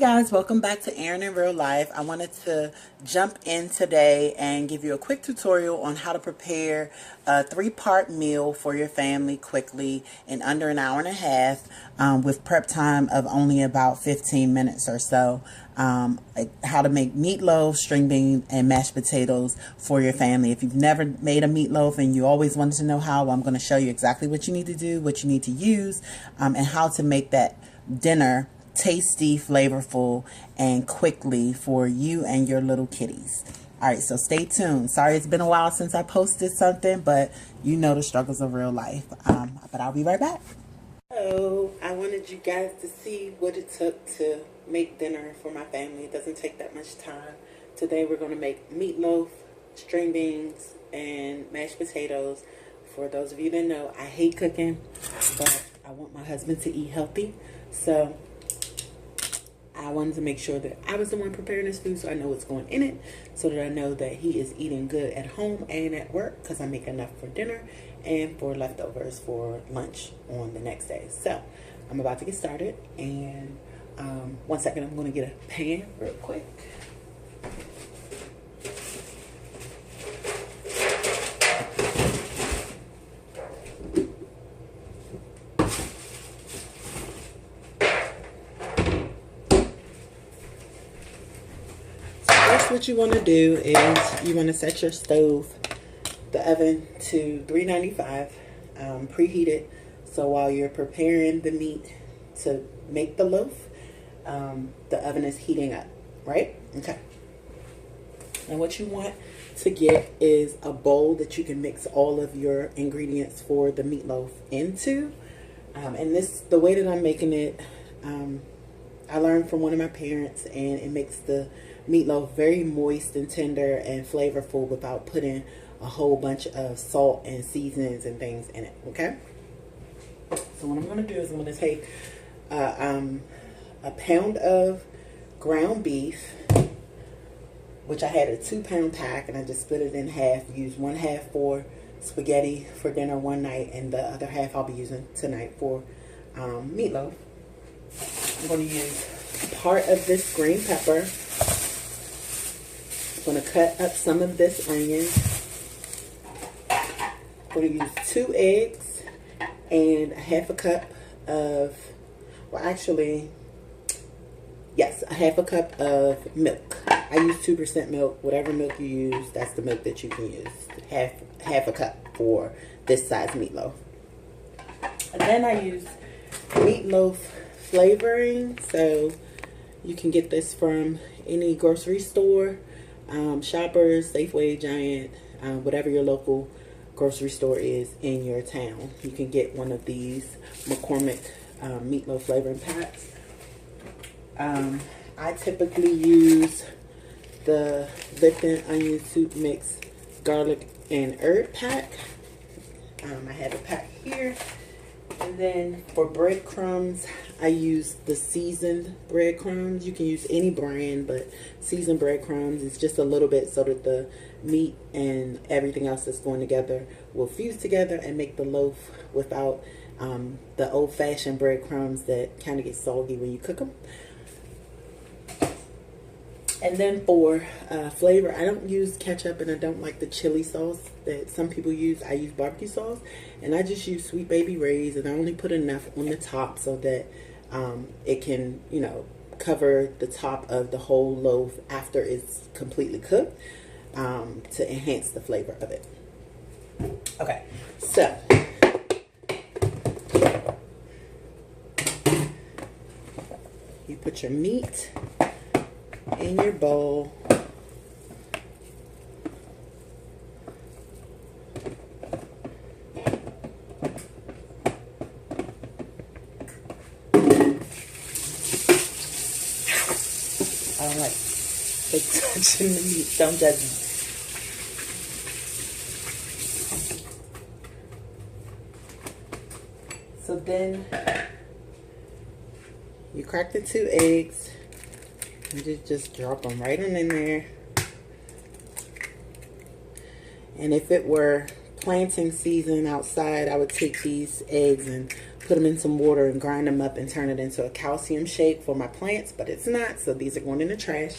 Guys, welcome back to Erin in Real Life. I wanted to jump in today and give you a quick tutorial on how to prepare a 3-part meal for your family quickly in under an hour and a half with prep time of only about 15 minutes or so. How to make meatloaf, string beans, and mashed potatoes for your family. If you've never made a meatloaf and you always wanted to know how, well, I'm going to show you exactly what you need to do, what you need to use, and how to make that dinner tasty, flavorful, and quickly for you and your little kitties. All right, so stay tuned. Sorry it's been a while since I posted something, but you know the struggles of real life. But I'll be right back. So I wanted you guys to see what it took to make dinner for my family. It doesn't take that much time. Today we're going to make meatloaf, string beans, and mashed potatoes. For those of you that know, I hate cooking, but I want my husband to eat healthy. So I wanted to make sure that I was the one preparing this food, so I know what's going in it, so that I know that he is eating good at home and at work, because I make enough for dinner and for leftovers for lunch on the next day. So I'm about to get started, and 1 second, I'm going to get a pan real quick. What you want to do is you want to set your stove, the oven, to 395, preheat it, so while you're preparing the meat to make the loaf, the oven is heating up, right? Okay. And what you want to get is a bowl that you can mix all of your ingredients for the meatloaf into. And the way that I'm making it, I learned from one of my parents, and it makes the meatloaf very moist and tender and flavorful without putting a whole bunch of salt and seasonings and things in it. Okay, so what I'm going to do is I'm going to take a pound of ground beef, which I had a 2-pound pack, and I just split it in half. Use 1/2 for spaghetti for dinner one night, and the other half I'll be using tonight for meatloaf. I'm going to use part of this green pepper. I'm going to cut up some of this onion. I'm going to use 2 eggs and a 1/2 cup of, well, actually, yes, a 1/2 cup of milk. I use 2% milk. Whatever milk you use, that's the milk that you can use. Half a cup for this size meatloaf. And then I use meatloaf flavoring. So you can get this from any grocery store. Shoppers, Safeway, Giant, whatever your local grocery store is in your town. You can get one of these McCormick meatloaf flavoring packs. I typically use the Lipton onion soup mix garlic and herb pack. I have a pack here. And then for breadcrumbs, I use the seasoned breadcrumbs. You can use any brand, but seasoned breadcrumbs is just a little bit so that the meat and everything else that's going together will fuse together and make the loaf without the old-fashioned breadcrumbs that kind of get soggy when you cook them. And then for flavor, I don't use ketchup, and I don't like the chili sauce that some people use. I use barbecue sauce, and I just use Sweet Baby Ray's, and I only put enough on the top so that it can, you know, cover the top of the whole loaf after it's completely cooked, to enhance the flavor of it. Okay, so you put your meat in your bowl. I don't like it touching the meat. Don't judge me. So then you crack the 2 eggs. You just drop them right on in there. And if it were planting season outside, I would take these eggs and put them in some water and grind them up and turn it into a calcium shake for my plants, but it's not, so these are going in the trash.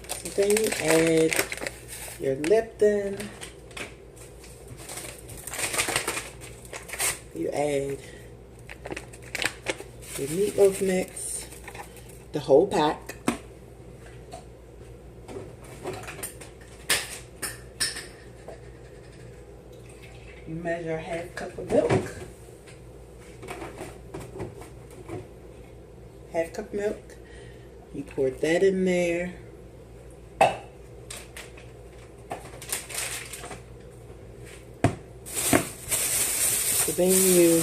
So then you add your Lipton, you add your meatloaf mix, the whole pack. You measure a half cup of milk. Half cup of milk. You pour that in there. So then you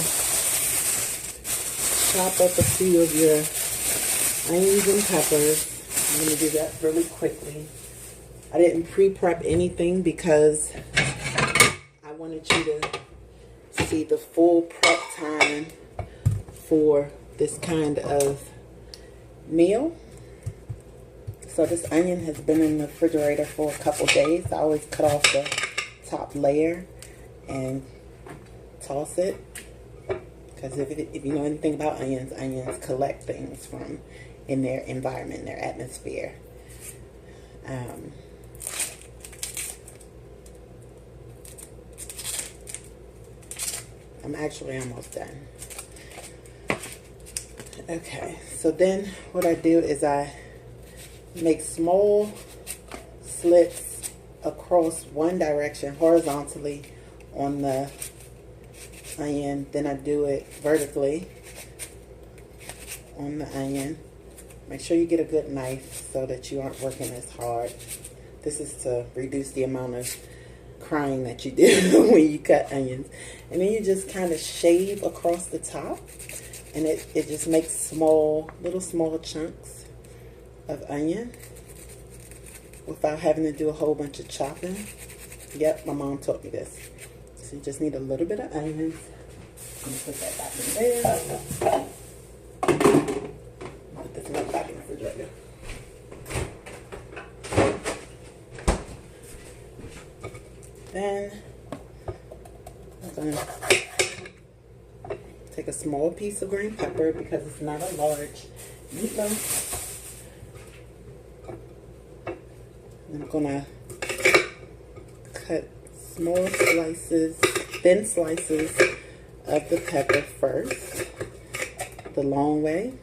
chop up a few of your onions and peppers. I'm going to do that really quickly. I didn't pre-prep anything because I wanted you to see the full prep time for this kind of meal. So this onion has been in the refrigerator for a couple days. I always cut off the top layer and toss it, because if you know anything about onions, onions collect things from in their environment, their atmosphere. I'm actually almost done. Okay, so then what I do is I make small slits across one direction horizontally on the onion. Then I do it vertically on the onion. Make sure you get a good knife so that you aren't working as hard. This is to reduce the amount of crying that you do when you cut onions. And then you just kind of shave across the top, and it just makes little small chunks of onion without having to do a whole bunch of chopping. Yep, my mom taught me this. So you just need a little bit of onions. I'm gonna put that back in there. Put this milk back in the refrigerator. Then I'm gonna take a small piece of green pepper because it's not a large meatloaf. I'm gonna cut small slices, thin slices of the pepper first, the long way.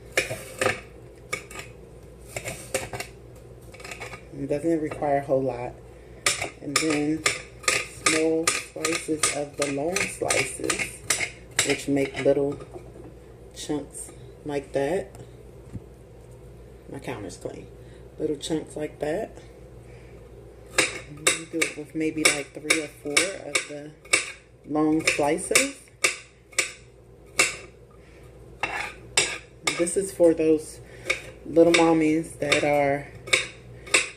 It doesn't require a whole lot. And then small slices of the long slices, which make little chunks like that. My counter's clean. Little chunks like that. And you do it with maybe like 3 or 4 of the long slices. This is for those little mommies that are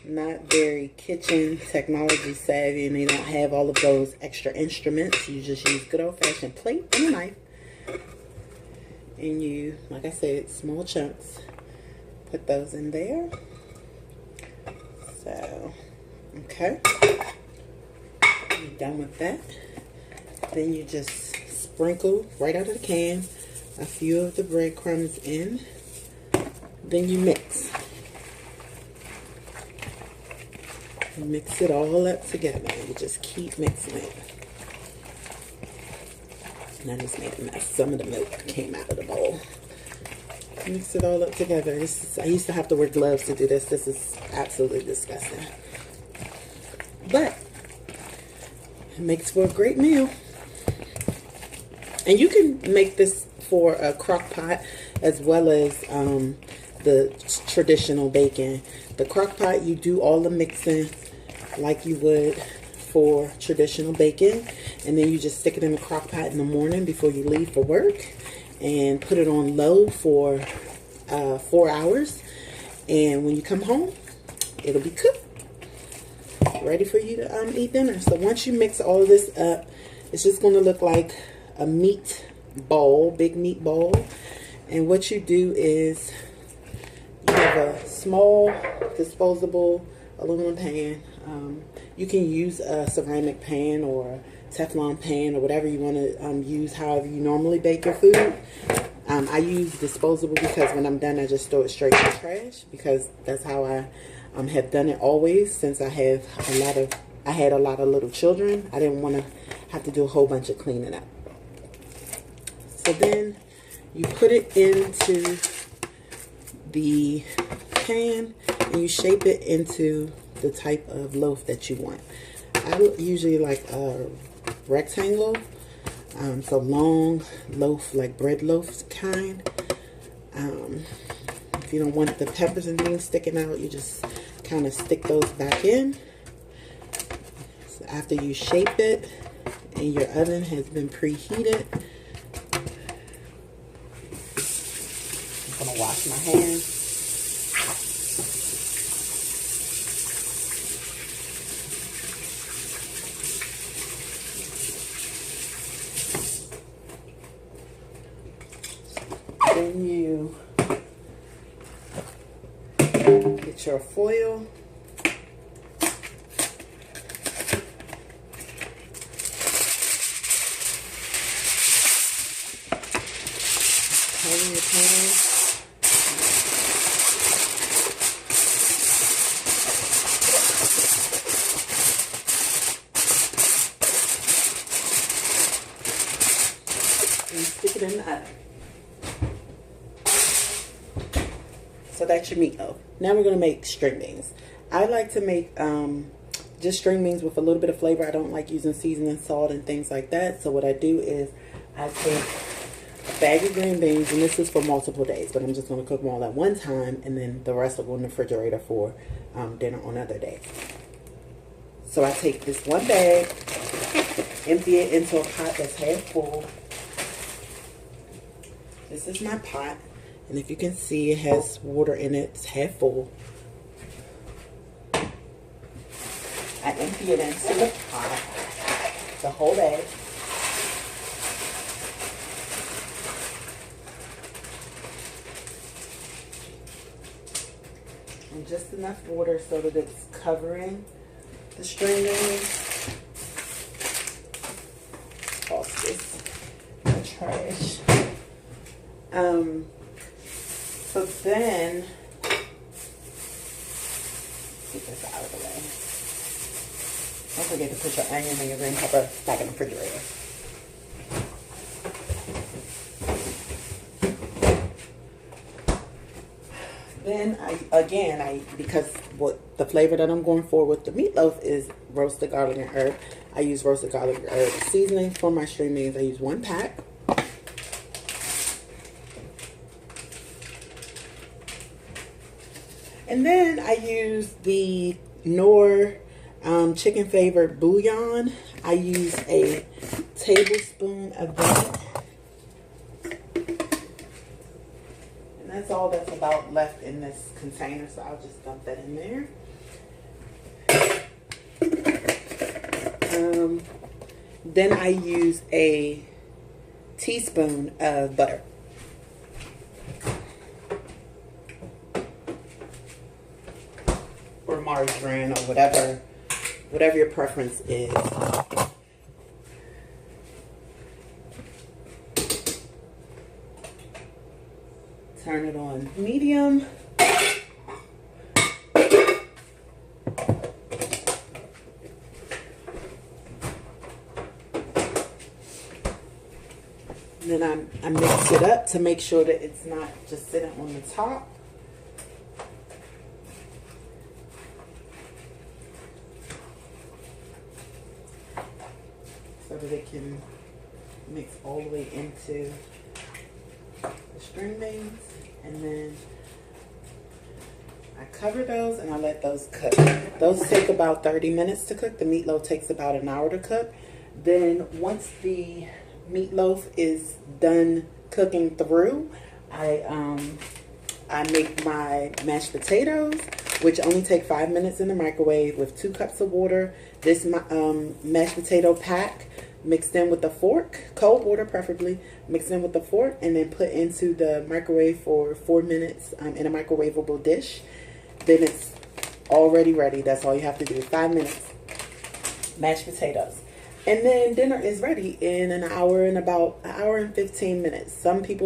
not very kitchen technology savvy and they don't have all of those extra instruments. You just use good old-fashioned plate and a knife, and you, like I said, small chunks, put those in there. So okay, you're done with that. Then you just sprinkle right out of the can a few of the breadcrumbs in. Then you mix. Mix it all up together. You just keep mixing it. And I just made a mess. Some of the milk came out of the bowl. Mix it all up together. I used to have to wear gloves to do this. This is absolutely disgusting. But it makes for a great meal. And you can make this for a crock pot as well as the traditional baking. The crock pot, you do all the mixing like you would for traditional baking, and then you just stick it in the crock pot in the morning before you leave for work and put it on low for 4 hours, and when you come home it'll be cooked, ready for you to eat dinner. So once you mix all of this up, it's just going to look like a meat bowl, big meat bowl. And what you do is you have a small disposable aluminum pan. You can use a ceramic pan or a Teflon pan or whatever you want to use, however you normally bake your food. I use disposable because when I'm done, I just throw it straight in the trash, because that's how I have done it always since I had a lot of little children. I didn't want to have to do a whole bunch of cleaning up. So then you put it into the pan and you shape it into the type of loaf that you want. I usually like a rectangle, so long loaf, like bread loaf kind. If you don't want the peppers and things sticking out, you just kind of stick those back in. So after you shape it and your oven has been preheated, I'm gonna wash my hands. Then you get your foil. Cover your pan. And stick it in the oven. So that's your meatloaf. Now we're going to make string beans. I like to make just string beans with a little bit of flavor. I don't like using seasoning, salt, and things like that. So what I do is I take a bag of green beans, and this is for multiple days, but I'm just going to cook them all at one time, and then the rest will go in the refrigerator for dinner on other days. So I take this one bag, empty it into a pot that's half full. This is my pot. And if you can see, it has water in it. It's half full. I empty it into the pot, the whole bag. And just enough water so that it's covering the string beans. Toss this in the trash. So then, get this out of the way. Don't forget to put your onion and your green pepper back in the refrigerator. Then because what the flavor that I'm going for with the meatloaf is roasted garlic and herb, I use roasted garlic and herb seasoning for my string beans. I use 1 pack. And then I use the Knorr chicken flavored bouillon. I use a tablespoon of that. And that's all that's about left in this container, so I'll just dump that in there. Then I use a teaspoon of butter. Or margarine, or whatever your preference is. Turn it on medium. And then I mix it up to make sure that it's not just sitting on the top. So that it can mix all the way into the string beans. And then I cover those and I let those cook. Those take about 30 minutes to cook. The meatloaf takes about an hour to cook. Then once the meatloaf is done cooking through, I make my mashed potatoes, which only take 5 minutes in the microwave with 2 cups of water. This mashed potato pack mixed in with a fork, cold water preferably, mixed in with the fork, and then put into the microwave for 4 minutes in a microwavable dish. Then it's already ready. That's all you have to do. 5 minutes. Mashed potatoes. And then dinner is ready in an hour and about an hour and 15 minutes. Some people